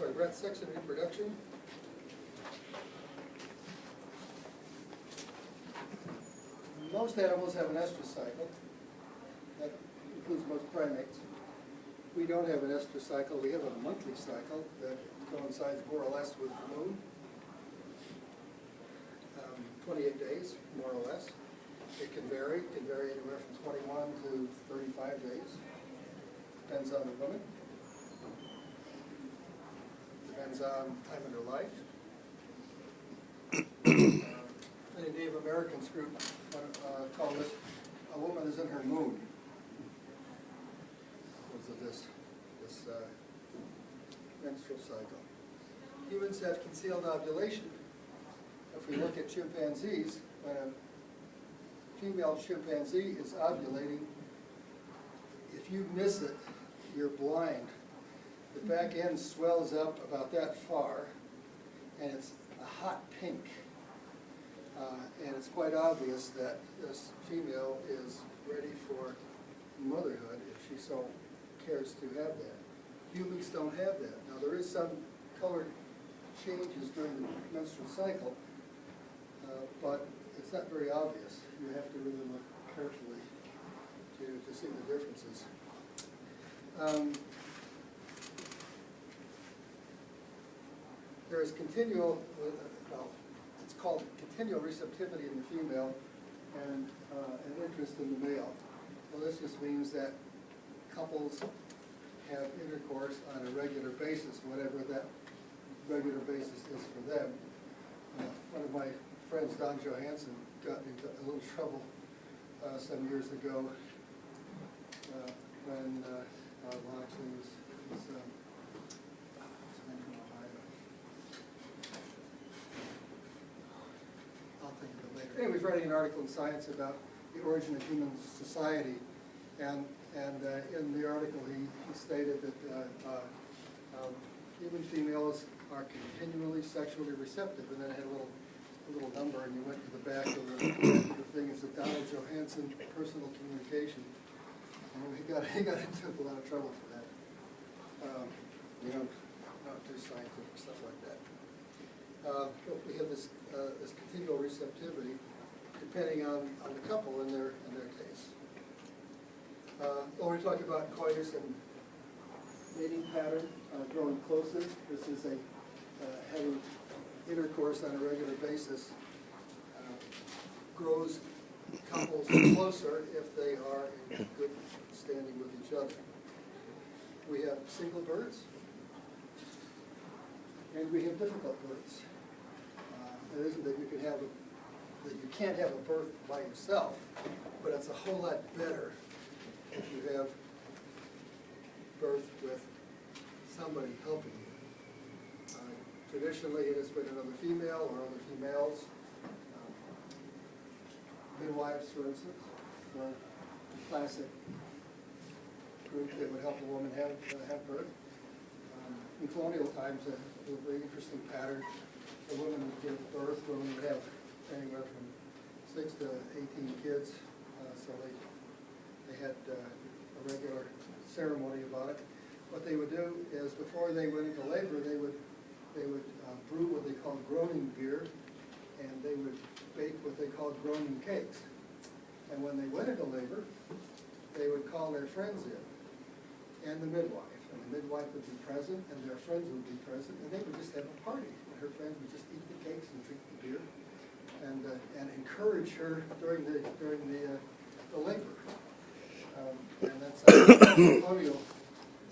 breath, sex, and reproduction. Most animals have an estrous cycle. That includes most primates. We don't have an estrous cycle. We have a monthly cycle that coincides more or less with the moon. 28 days, more or less. It can vary. It can vary anywhere from 21 to 35 days. Depends on the woman. Depends on time in her life. The Native Americans group call this "a woman is in her moon." Because of this menstrual cycle. Humans have concealed ovulation. If we look at chimpanzees, when a female chimpanzee is ovulating, if you miss it, you're blind. The back end swells up about that far, and it's a hot pink. And it's quite obvious that this female is ready for motherhood if she so cares to have that. Humans don't have that. Now there is some color changes during the menstrual cycle, but it's not very obvious. You have to really look carefully to see the differences. There is continual, well, it's called continual receptivity in the female and an interest in the male. Well, this just means that couples have intercourse on a regular basis, whatever that regular basis is for them. One of my friends, Don Johansson, got into a little trouble some years ago when, well, actually he was what's his name from Ohio? I'll think of it later. Anyway, he was writing an article in Science about the origin of human society, and in the article he stated that human females are continually sexually receptive, and then it had a little number, and you went to the back of the thing. It's the Donald Johansson personal communication, and he got into a lot of trouble for that. You know, not too scientific stuff like that. We have this continual receptivity, depending on the couple and their tastes. When we talk about coitus and mating pattern, growing closer. This is having intercourse on a regular basis. Grows couples closer if they are in good standing with each other. We have single birds, and we have difficult birds. It isn't that that you can't have a birth by yourself, but it's a whole lot better if you have birth with somebody helping you. Traditionally, it has been another female or other females. Midwives, for instance, were a classic group that would help a woman have birth. In colonial times, a very interesting pattern. A woman would give birth, a woman would have anywhere from 6 to 18 kids, so they had a regular ceremony about it. What they would do is, before they went into labor, they would brew what they called groaning beer, and they would bake what they called groaning cakes. And when they went into labor, they would call their friends in, and the midwife. And the midwife would be present, and their friends would be present, and they would just have a party. And her friends would just eat the cakes and drink the beer, and encourage her during the labor. And that's how colonial,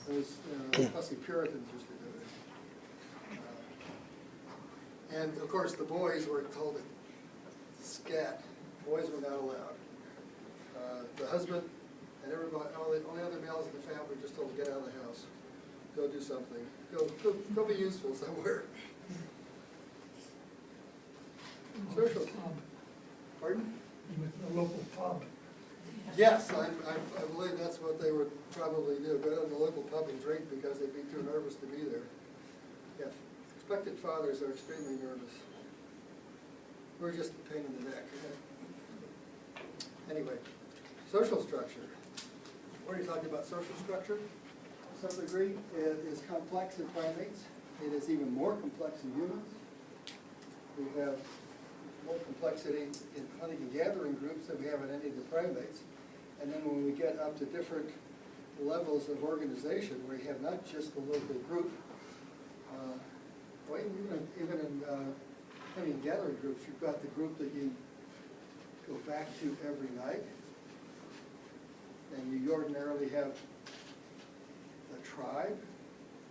those fussy Puritans used to do it. And of course, the boys were told to scat. Boys were not allowed. The husband and everybody, all the only other males in the family were just told to get out of the house, go do something, go be useful somewhere. Social. Pardon? With the local pub. Yes, I believe that's what they would probably do. Go to the local pub and drink because they'd be too nervous to be there. Yeah, expectant fathers are extremely nervous. We're just a pain in the neck. Anyway, social structure. We're already talking about social structure. To some degree, it is complex in primates. it is even more complex in humans. We have more complexity in hunting and gathering groups than we have in any of the primates. And then when we get up to different levels of organization, where you have not just the local group, well, even in hunting and gathering groups, you've got the group that you go back to every night, and you ordinarily have a tribe.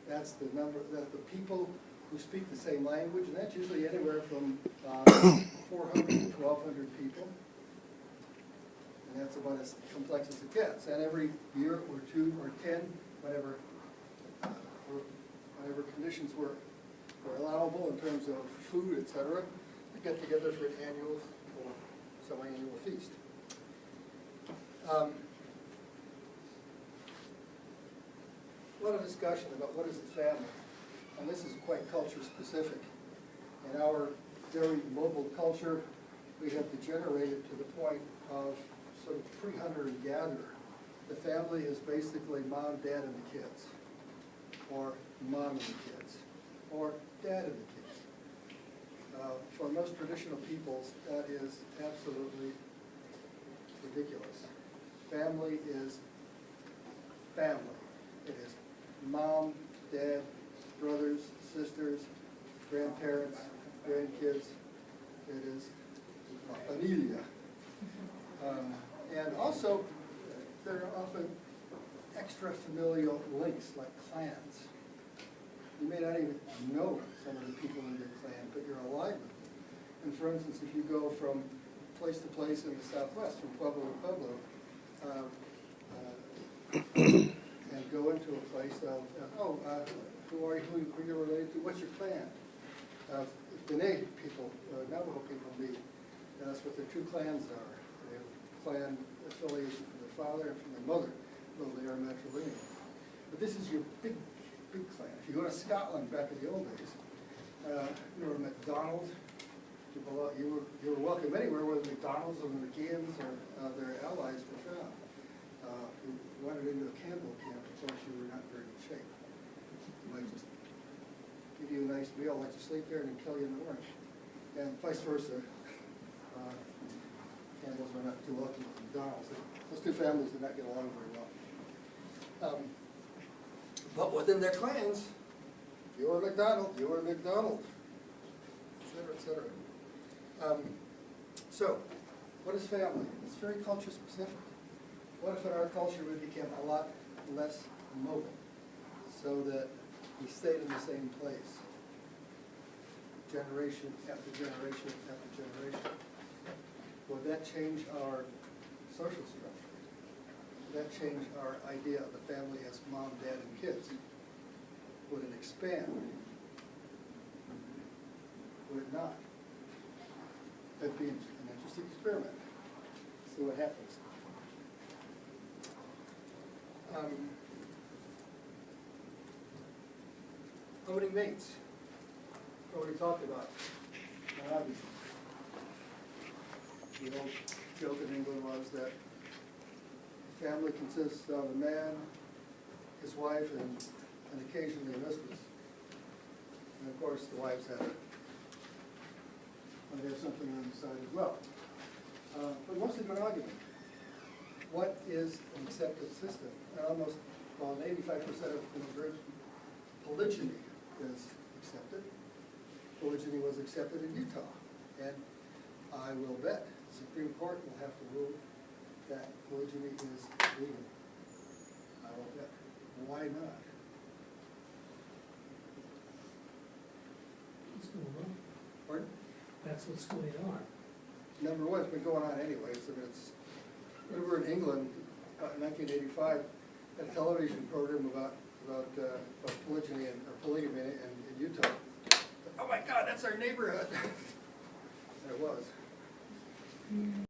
That's the number, that the people who speak the same language, and that's usually anywhere from 400 to 1,200 people. And that's about as complex as it gets. And every year or 2 or 10, whatever conditions were allowable in terms of food, etc., we get together for an annual or semi-annual feast. A lot of discussion about what is the family, and this is quite culture specific. In our very mobile culture, we have degenerated to the point of sort of pre-hunter and gatherer. The family is basically mom, dad, and the kids, or mom and the kids, or dad and the kids. For most traditional peoples, that is absolutely ridiculous. Family is family. It is mom, dad, brothers, sisters, grandparents, grandkids. It is la familia. And also, there are often extra familial links, like clans. You may not even know some of the people in your clan, but you're allied with them. And for instance, if you go from place to place in the Southwest, from Pueblo to Pueblo, and go into a place of, who are you, who you're related to, what's your clan? If Dene people, Navajo people meet, that's what their two clans are. They have clan affiliation from their father and from their mother, though they are matrilineal. But this is your big clan. If you go to Scotland back in the old days, you were MacDonald. You were welcome anywhere where the MacDonalds or the McGeeans or their allies were found. If you wandered into a Campbell camp, of course you were not in very good shape. They might just give you a nice meal, let you sleep there, and then kill you in the morning. And vice versa. Campbells were not too lucky with McDonald's. Those two families did not get along very well. But within their clans, you were McDonald, you were McDonald, et cetera, et cetera. So, what is family? It's very culture specific. What if in our culture we became a lot less mobile, so that we stayed in the same place, generation after generation after generation? Would that change our social structure? Would that change our idea of the family as mom, dad, and kids? Would it expand? Would it not? That'd be an interesting experiment. See what happens. Owning mates. What we talked about. Monogamy. The old joke in England was that the family consists of a man, his wife, and occasionally a mistress. And of course, the wives have something on the side as well. But mostly monogamy. What is an accepted system? And almost, well, 85% of groups, polygyny is accepted. Polygyny was accepted in Utah. And I will bet the Supreme Court will have to rule that polygyny is legal. I will bet. Why not? What's going on? Pardon? That's what's going on. Number one, it's been going on anyway. So it's, we were in England in 1985 at a television program about polygyny or polygamy in Utah. Oh my God, that's our neighborhood. And it was.